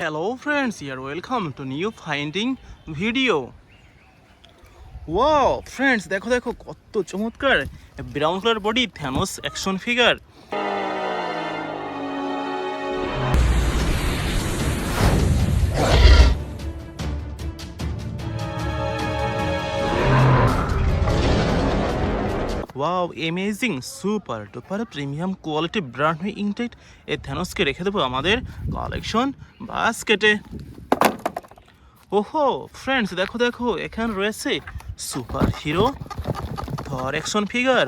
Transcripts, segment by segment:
Hello friends, you're welcome to new finding video. Wow friends, দেখো দেখো কত চমৎকার brown colour body Thanos action figure. Wow amazing super duper premium quality brand new intact এই থ্যানোসকে রেখে দেবো আমাদের collection বাস্কেটে। ওহো ফ্রেন্ডস, দেখো দেখো এখানে রয়েছে সুপার হিরো থর অ্যাকশন ফিগার।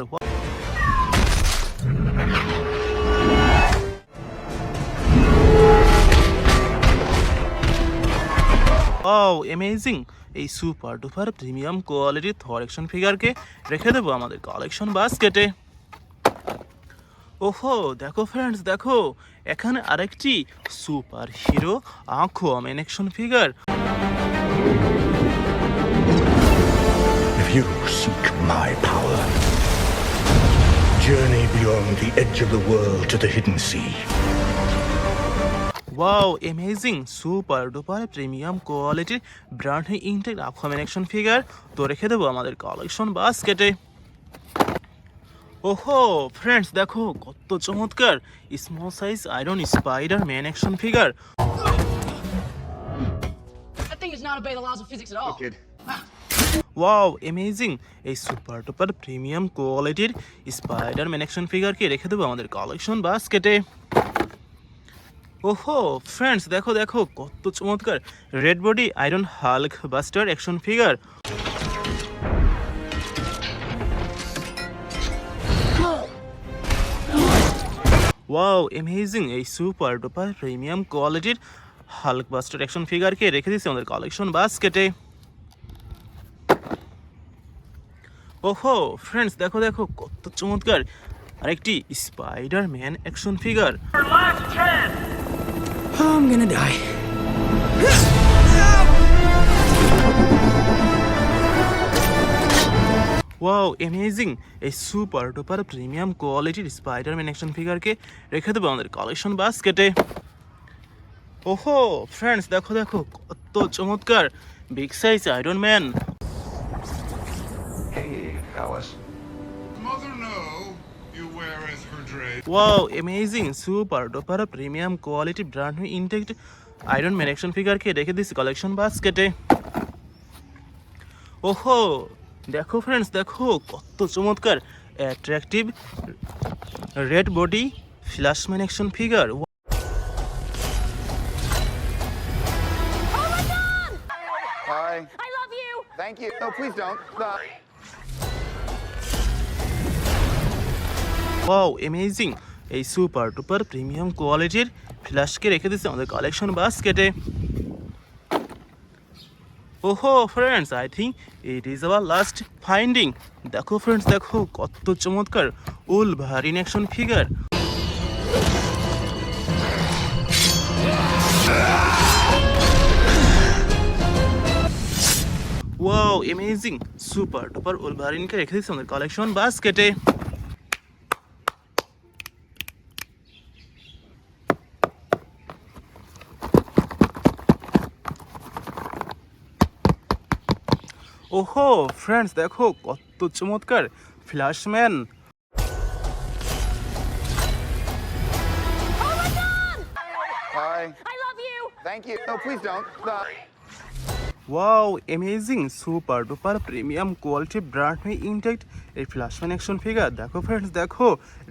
ওয়াও অ্যামেজিং এই সুপার ডুপার প্রিমিয়াম কোয়ালিটির থর অ্যাকশন ফিগারকে রেখে দেবো আমাদের কালেকশন বাস্কেটে। ওহো দেখো ফ্রেন্ডস, দেখো এখানে আরেকটি super hero Aquaman action figure. If you seek my power, journey beyond the edge of the world to the hidden sea. Wow amazing super duper premium কোয়ালিটির ব্র্যান্ড ইনটেক আকুয়াম্যান অ্যাকশন ফিগার তো রেখে দেবো আমাদের collection বাস্কেটে। ওহো friends, দেখো কত চমৎকার small size iron Spider Man action figure. That thing does not obey the laws of physics at all. Wow amazing এই সুপার ডুপার প্রিমিয়াম কোয়ালিটির স্পাইডার ম্যান অ্যাকশন ফিগারকে রেখে দেবো আমাদের কালেকশন বাস্কেটে। ওহো ফ্রেন্ডস, দেখো দেখো কত চমৎকার red body iron Hulk buster action figure. Wow amazing এই সুপার ডুপার প্রিমিয়াম কোয়ালিটির হাল্ক বাস্টার অ্যাকশন ফিগারকে রেখে দিয়েছি আমাদের কালেকশন বাস্কেটে। ওহো ফ্রেন্ডস, দেখো দেখো কত চমৎকার আরেকটি spider Man action figure. I'm gonna die. Wow amazing এই সুপার ডুপার প্রিমিয়াম কোয়ালিটির স্পাইডারম্যান অ্যাকশন ফিগারকে রেখে দেবো আমাদের কালেকশন বাস্কেটে। ওহো ফ্রেন্ডস, দেখো দেখো কত চমৎকার big size Iron Man. Hey, Alice. Mother no, you weareth her drape. Wow amazing super duper premium quality brand new intact Iron Man action ফিগারকে রেখে দিচ্ছি কালেকশন বাস্কেটে। ওহো দেখো ফ্রেন্ডস, দেখো কত চমৎকার attractive red body Flashman action figure. Hi. I love you. Thank you. No, please don't. Stop. Wow amazing এই সুপার ডুপার প্রিমিয়াম কোয়ালিটির ফ্ল্যাশকে রেখে দিচ্ছে আমাদের কালেকশন বাস্কেটে। ওহো friends, I think it is our last finding. দেখো ফ্রেন্ডস, দেখো কত চমৎকার Wolverine action figure. Wow amazing super duper উলভারিনকে রেখে দিচ্ছে আমাদের কালেকশন বাস্কেটে। ওহো ফ্রেন্ডস, দেখো কত চমৎকার ফ্ল্যাশম্যান। Hi. I love you. Thank you. No, please don't. Stop. Wow amazing super duper premium quality brand new intact এই ফ্ল্যাশম্যান অ্যাকশন ফিগার। দেখো ফ্রেন্ডস, দেখো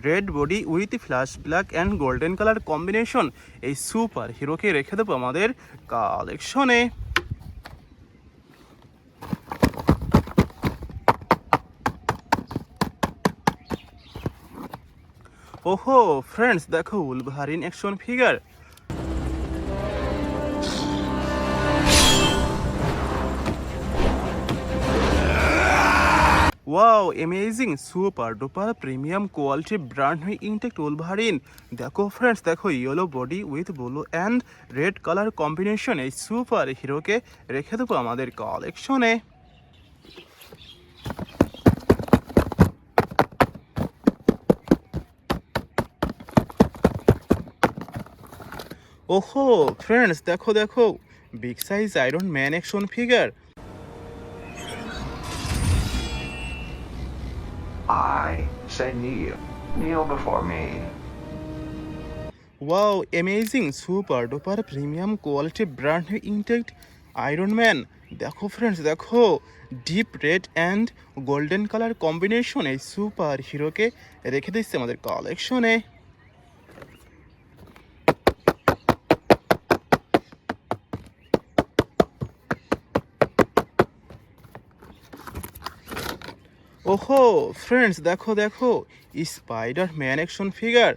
red body with flash black and golden colour combination এই super হিরোকে রেখে দেবো আমাদের কালেকশনে। ওহো ফ্রেন্ডস, দেখো Wolverine action figure. Wow amazing super duper premium quality brand new intact Wolverine. দেখো ফ্রেন্ডস, দেখো yellow body with blue and red colour combination এই সুপার হিরোকে রেখে দেবো আমাদের কালেকশনে। ওহো ফ্রেন্ডস, দেখো দেখো, big size Iron Man action figure. I say kneel. Kneel before me. Wow amazing super duper premium quality brand new intact Iron man. দেখো ফ্রেন্ডস দেখো, deep red and golden colour combination এই super হিরোকে রেখে দিচ্ছে আমাদের কালেকশনে। ওহো friends দেখো দেখো, spider Man action figure.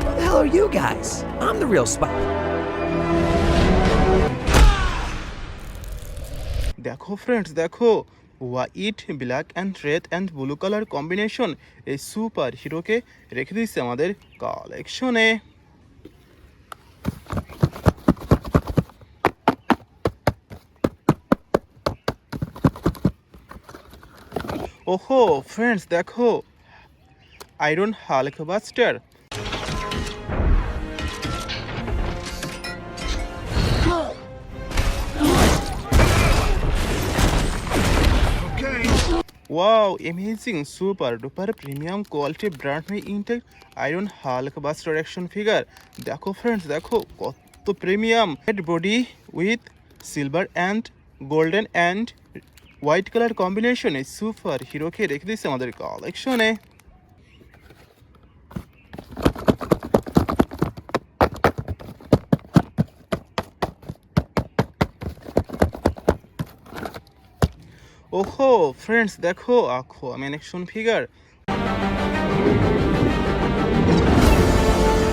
Who the hell are you guys? I'm the real spy. দেখো ফ্রেন্ডস দেখো, white black and red and blue colour combination এই সুপার হিরোকে রেখে দিচ্ছে আমাদের কালেকশনে। ওহো ফ্রেন্ডস দেখো, iron Hulk buster. Wow amazing super duper premium quality brand new intact iron Hulk buster action figure. দেখো ফ্রেন্ডস দেখো, কত premium. Red body with silver and golden and white colour কম্বিনেশনে সুপার হিরোকে রেখে দিচ্ছে আমাদের কালেকশনে। ওহো ফ্রেন্ডস দেখো, আকুয়াম্যান action figure.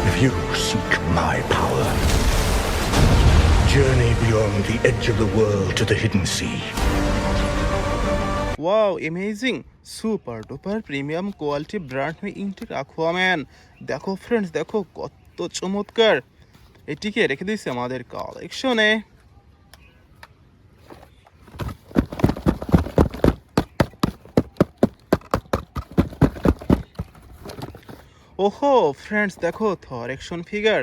If you seek my power, journey beyond the edge of the world to the hidden sea. Wow amazing super duper premium quality brand new intact Aquaman. দেখো friends দেখো, কত চমৎকার, এটিকে রেখে দিয়েছে আমাদের কালেকশনে। ওহো ফ্রেন্ডস দেখো, Thor action figure.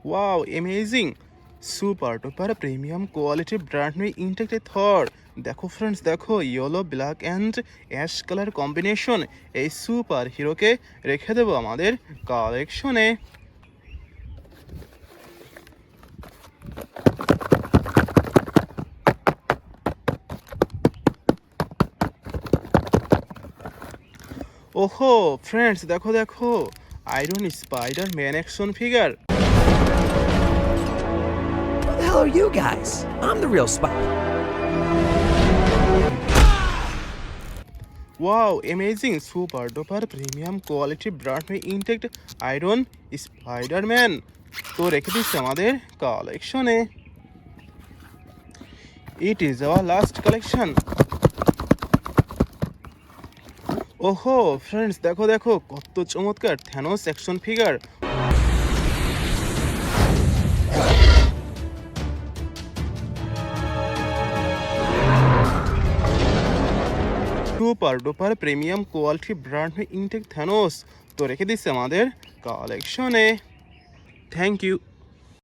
Wow amazing super duper premium quality brand new intact Thor. দেখো ফ্রেন্ডস দেখো, yellow black and ash colour combination এই সুপার হিরোকে রেখে দেবো আমাদের কালেকশনে। ওহো ফ্রেন্ডস দেখো দেখো, Iron Spider Man action figure. Who the hell are you guys? I'm the real spy. Wow amazing super duper premium quality brand new intact Iron Spider Man তো রেখে দিচ্ছে আমাদের কালেকশনে। It is our last collection. ওহো friends দেখো দেখো, কত চমৎকার Thanos action figure. Super duper premium quality brand intact Thanos তো রেখে দিচ্ছে আমাদের কালেকশনে। Thank you.